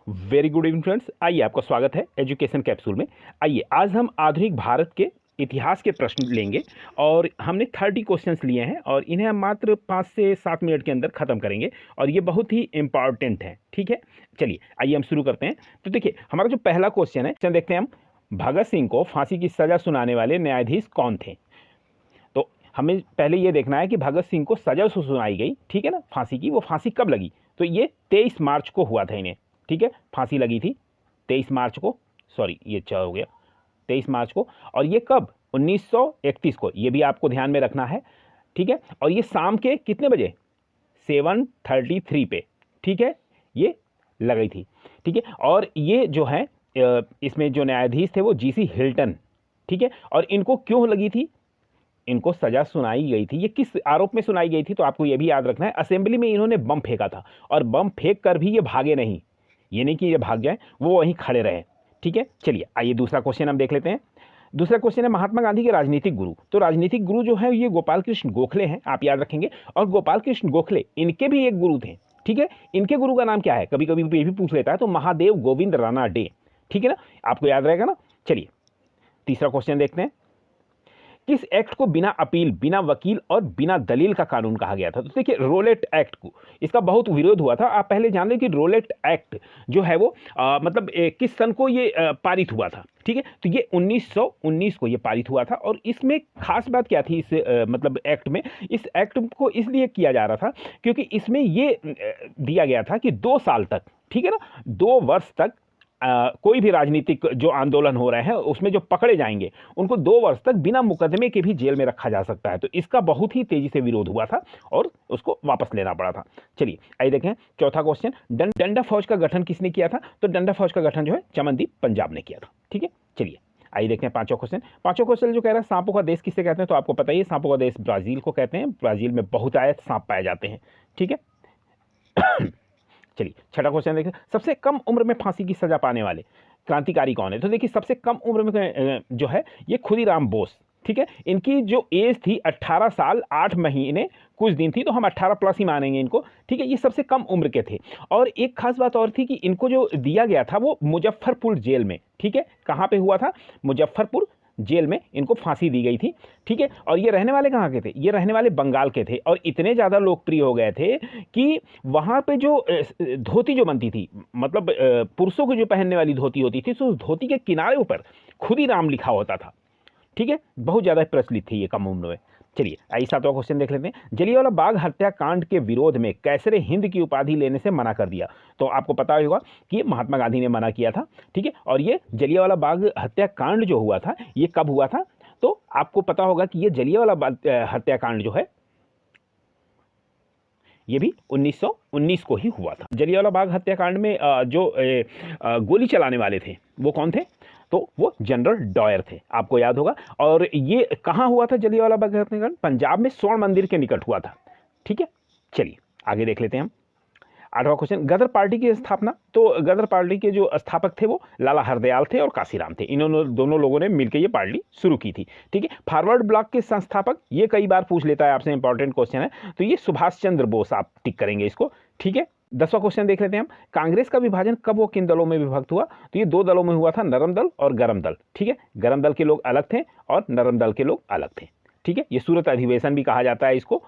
Very good evening friends, आइए आपका स्वागत है एजुकेशन कैप्सूल में। आइए आज हम आधुनिक भारत के इतिहास के प्रश्न लेंगे और हमने 30 क्वेश्चंस लिए हैं और इन्हें हम मात्र 5 से 7 मिनट के अंदर ख़त्म करेंगे और ये बहुत ही इंपॉर्टेंट है। ठीक है, चलिए आइए हम शुरू करते हैं। तो देखिए हमारा जो पहला क्वेश्चन है, देखते हैं हम, भगत सिंह को फांसी की सज़ा सुनाने वाले न्यायाधीश कौन थे। तो हमें पहले ये देखना है कि भगत सिंह को सज़ा सुनाई गई, ठीक है ना, फांसी की, वो फांसी कब लगी। तो ये 23 मार्च को हुआ था इन्हें, ठीक है, फांसी लगी थी 23 मार्च को, सॉरी ये क्या हो गया, 23 मार्च को। और ये कब, 1931 को, ये भी आपको ध्यान में रखना है, ठीक है। और ये शाम के कितने बजे, 7:33 पे, ठीक है, ये लगी थी, ठीक है। और ये जो है इसमें जो न्यायाधीश थे वो जीसी हिल्टन, ठीक है। और इनको क्यों लगी थी, इनको सजा सुनाई गई थी, ये किस आरोप में सुनाई गई थी, तो आपको ये भी याद रखना है। असेंबली में इन्होंने बम फेंका था और बम फेंक कर भी ये भागे नहीं, ये नहीं कि ये भाग जाए, वो वहीं खड़े रहे, ठीक है। चलिए आइए दूसरा क्वेश्चन हम देख लेते हैं। दूसरा क्वेश्चन है महात्मा गांधी के राजनीतिक गुरु। तो राजनीतिक गुरु जो है ये गोपाल कृष्ण गोखले हैं, आप याद रखेंगे। और गोपाल कृष्ण गोखले इनके भी एक गुरु थे, ठीक है। इनके गुरु का नाम क्या है, कभी कभी ये भी पूछ लेता है, तो महादेव गोविंद रानाडे, ठीक है ना, आपको याद रहेगा ना। चलिए तीसरा क्वेश्चन देखते हैं। किस एक्ट को बिना अपील, बिना वकील और बिना दलील का कानून कहा गया था। तो देखिए रोलेट एक्ट को, इसका बहुत विरोध हुआ था। आप पहले जान लें कि रोलेट एक्ट जो है वो मतलब किस सन को ये पारित हुआ था, ठीक है। तो ये 1919 को ये पारित हुआ था। और इसमें खास बात क्या थी इस मतलब एक्ट में, इस एक्ट को इसलिए किया जा रहा था क्योंकि इसमें ये दिया गया था कि 2 साल तक, ठीक है ना, 2 वर्ष तक कोई भी राजनीतिक जो आंदोलन हो रहे हैं उसमें जो पकड़े जाएंगे उनको 2 वर्ष तक बिना मुकदमे के भी जेल में रखा जा सकता है। तो इसका बहुत ही तेजी से विरोध हुआ था और उसको वापस लेना पड़ा था। चलिए आइए देखें चौथा क्वेश्चन। डंडा फौज का गठन किसने किया था। तो डंडा फौज का गठन जो है चमनदीप पंजाब ने किया था, ठीक है। चलिए आइए देखते हैं पांचवा क्वेश्चन। पांचवा क्वेश्चन जो कह रहा है सांपों का देश किसे कहते हैं। तो आपको पता ही है, सांपों का देश ब्राजील को कहते हैं। ब्राजील में बहुतायत सांप पाए जाते हैं, ठीक है। चलिए छठा क्वेश्चन देखिए, सबसे कम उम्र में फांसी की सजा पाने वाले क्रांतिकारी कौन है। तो देखिए सबसे कम उम्र में जो है ये खुदीराम बोस, ठीक है। इनकी जो एज थी 18 साल 8 महीने कुछ दिन थी, तो हम 18 प्लस ही मानेंगे इनको, ठीक है। ये सबसे कम उम्र के थे। और एक खास बात और थी कि इनको जो दिया गया था वो मुजफ्फरपुर जेल में, ठीक है। कहाँ पे हुआ था, मुजफ्फरपुर जेल में इनको फांसी दी गई थी, ठीक है। और ये रहने वाले कहाँ के थे, ये रहने वाले बंगाल के थे। और इतने ज़्यादा लोकप्रिय हो गए थे कि वहाँ पे जो धोती जो बनती थी, मतलब पुरुषों को जो पहनने वाली धोती होती थी, तो उस धोती के किनारे ऊपर खुदीराम लिखा होता था, ठीक है। बहुत ज़्यादा प्रचलित थी ये कम उम्र में। चलिए आइए सातवां क्वेश्चन देख लेते हैं। जलियांवाला बाग हत्याकांड के विरोध में कैसरे हिंद की उपाधि लेने से मना कर दिया। तो आपको पता होगा कि महात्मा गांधी ने मना किया था, ठीक है। और ये जलियांवाला बाग हत्याकांड जो हुआ था ये कब हुआ था। तो आपको पता होगा कि ये जलियांवाला बाग हत्याकांड जो है ये भी 1919 को ही हुआ था। जलियांवाला बाग हत्याकांड में जो गोली चलाने वाले थे वो कौन थे, तो वो जनरल डायर थे, आपको याद होगा। और ये कहाँ हुआ था जलियांवाला बाग हत्याकांड, पंजाब में स्वर्ण मंदिर के निकट हुआ था, ठीक है। चलिए आगे देख लेते हैं हम। आठवां क्वेश्चन, गदर पार्टी की स्थापना। तो गदर पार्टी के जो स्थापक थे वो लाला हरदयाल थे और काशीराम थे। इन्होंने दोनों लोगों ने मिलकर ये पार्टी शुरू की थी, ठीक है। फॉरवर्ड ब्लॉक के संस्थापक, ये कई बार पूछ लेता है आपसे, इंपॉर्टेंट क्वेश्चन है, तो ये सुभाष चंद्र बोस, आप टिक करेंगे इसको, ठीक है। 10वां क्वेश्चन देख लेते हैं हम। कांग्रेस का विभाजन कब वो किन दलों में विभक्त हुआ। तो ये 2 दलों में हुआ था, नरम दल और गरम दल, ठीक है। गरम दल के लोग अलग थे और नरम दल के लोग अलग थे, ठीक है। ये सूरत अधिवेशन भी कहा जाता है इसको,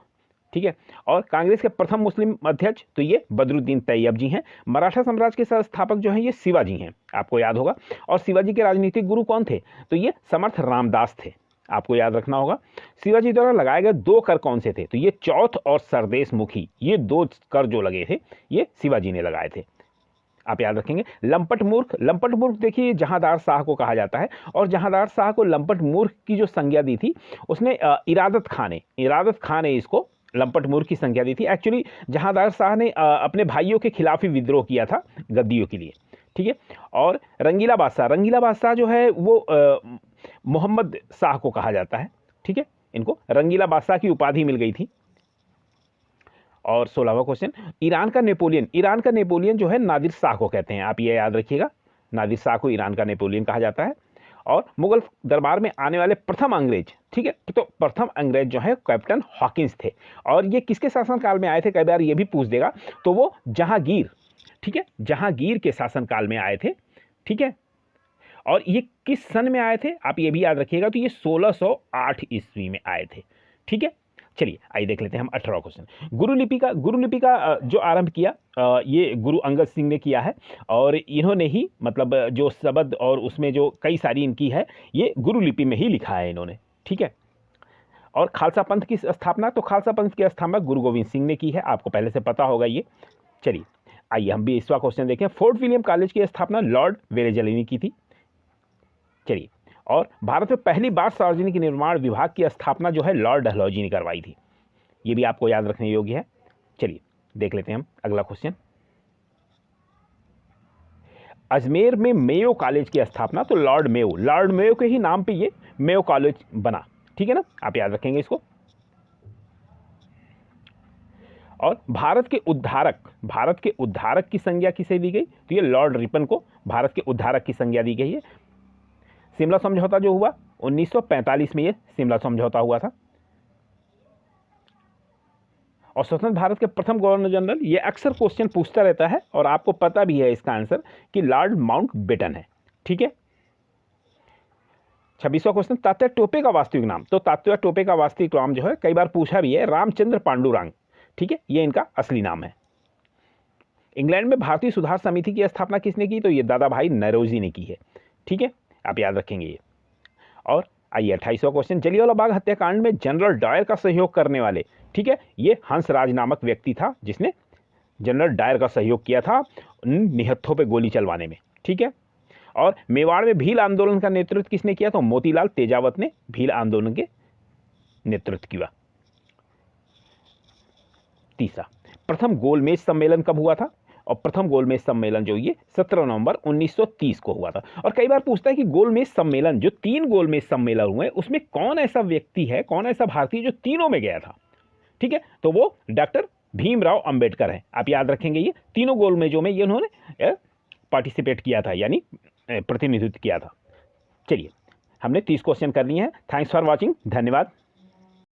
ठीक है। और कांग्रेस के प्रथम मुस्लिम अध्यक्ष तो ये बदरुद्दीन तैयब जी हैं। मराठा साम्राज्य के संस्थापक जो हैं ये शिवाजी हैं, आपको याद होगा। और शिवाजी के राजनीतिक गुरु कौन थे, तो ये समर्थ रामदास थे, आपको याद रखना होगा। शिवाजी द्वारा लगाए गए 2 कर कौन से थे, तो ये चौथ और सरदेश मुखी, ये 2 कर जो लगे थे ये शिवाजी ने लगाए थे, आप याद रखेंगे। लंपट मूर्ख, लंपट मूर्ख देखिए जहांदार शाह को कहा जाता है। और जहांदार शाह को लंपट मूर्ख की जो संज्ञा दी थी उसने इरादत खान ने इसको लंपट मूर्ख की संज्ञा दी थी। एक्चुअली जहांदार शाह ने अपने भाइयों के खिलाफ ही विद्रोह किया था गद्दियों के लिए, ठीक है। और रंगीला बादशाह जो है वो मोहम्मद शाह को कहा जाता है, ठीक है। इनको रंगीला बादशाह की उपाधि मिल गई थी। और 16वां क्वेश्चन, ईरान का नेपोलियन जो है नादिर शाह को कहते हैं, आप ये याद रखिएगा, नादिर शाह को ईरान का नेपोलियन कहा जाता है। और मुगल दरबार में आने वाले प्रथम अंग्रेज, ठीक है, तो प्रथम अंग्रेज जो है कैप्टन हॉकिंस थे। और ये किसके शासनकाल में आए थे, कई बार ये भी पूछ देगा, तो वो जहांगीर, ठीक है, जहांगीर के शासनकाल में आए थे। ठीक है, और ये किस सन में आए थे आप ये भी याद रखिएगा, तो ये 1608 ईस्वी में आए थे। ठीक है, चलिए आइए देख लेते हैं हम 18वां क्वेश्चन। गुरुलिपि का जो आरंभ किया ये गुरु अंगद सिंह ने किया है, और इन्होंने ही मतलब जो शब्द और उसमें जो कई सारी इनकी है ये गुरुलिपि में ही लिखा है इन्होंने। ठीक है, और खालसा पंथ की स्थापना, तो खालसा पंथ की स्थापना गुरु गोविंद सिंह ने की है, आपको पहले से पता होगा ये। चलिए आइए हम 20वां क्वेश्चन देखें। फोर्ट विलियम कॉलेज की स्थापना लॉर्ड वेलेजली ने की थी। चलिए, और भारत में पहली बार सार्वजनिक निर्माण विभाग की स्थापना जो है लॉर्ड डलहौजी ने करवाई थी, ये भी आपको याद रखने योग्य है। चलिए देख लेते हैं हम अगला क्वेश्चन। अजमेर में मेयो कॉलेज की स्थापना, तो लॉर्ड मेयो के ही नाम पे ये मेयो कॉलेज बना। ठीक है ना, आप याद रखेंगे इसको। और भारत के उद्धारक की संज्ञा किसे दी गई, तो ये लॉर्ड रिपन को भारत के उद्धारक की संज्ञा दी गई है। शिमला समझौता जो हुआ 1945 में, ये शिमला समझौता हुआ था। और स्वतंत्र भारत के प्रथम गवर्नर जनरल, ये अक्सर क्वेश्चन पूछता रहता है और आपको पता भी है इसका आंसर कि लॉर्ड माउंटबेटन है। ठीक है, 26वां क्वेश्चन, तात्या टोपे का वास्तविक नाम, तो तात्या टोपे का वास्तविक नाम जो है कई बार पूछा भी है, रामचंद्र पांडुरंग। ठीक है, ये इनका असली नाम है। इंग्लैंड में भारतीय सुधार समिति की स्थापना किसने की, तो ये दादा भाई नौरोजी ने की है। ठीक है, आप याद रखेंगे ये। और आइए 28वां क्वेश्चन, जलियांवाला बाग हत्याकांड में जनरल डायर का सहयोग करने वाले, ठीक है, ये हंसराज नामक व्यक्ति था जिसने जनरल डायर का सहयोग किया था निहत्थों पे गोली चलवाने में। ठीक है, और मेवाड़ में भील आंदोलन का नेतृत्व किसने किया, तो मोतीलाल तेजावत ने भील आंदोलन के नेतृत्व किया। तीसरा, प्रथम गोलमेज सम्मेलन कब हुआ था, और प्रथम गोलमेज सम्मेलन जो ये 17 नवंबर 1930 को हुआ था। और कई बार पूछता है कि गोलमेज सम्मेलन, जो 3 गोलमेज सम्मेलन हुए उसमें कौन ऐसा व्यक्ति है, कौन ऐसा भारतीय जो तीनों में गया था। ठीक है, तो वो डॉक्टर भीमराव अंबेडकर है। आप याद रखेंगे ये तीनों गोलमेजों में ये उन्होंने पार्टिसिपेट किया था, यानी प्रतिनिधित्व किया था। चलिए हमने 30 क्वेश्चन कर लिए हैं। थैंक्स फॉर वॉचिंग, धन्यवाद।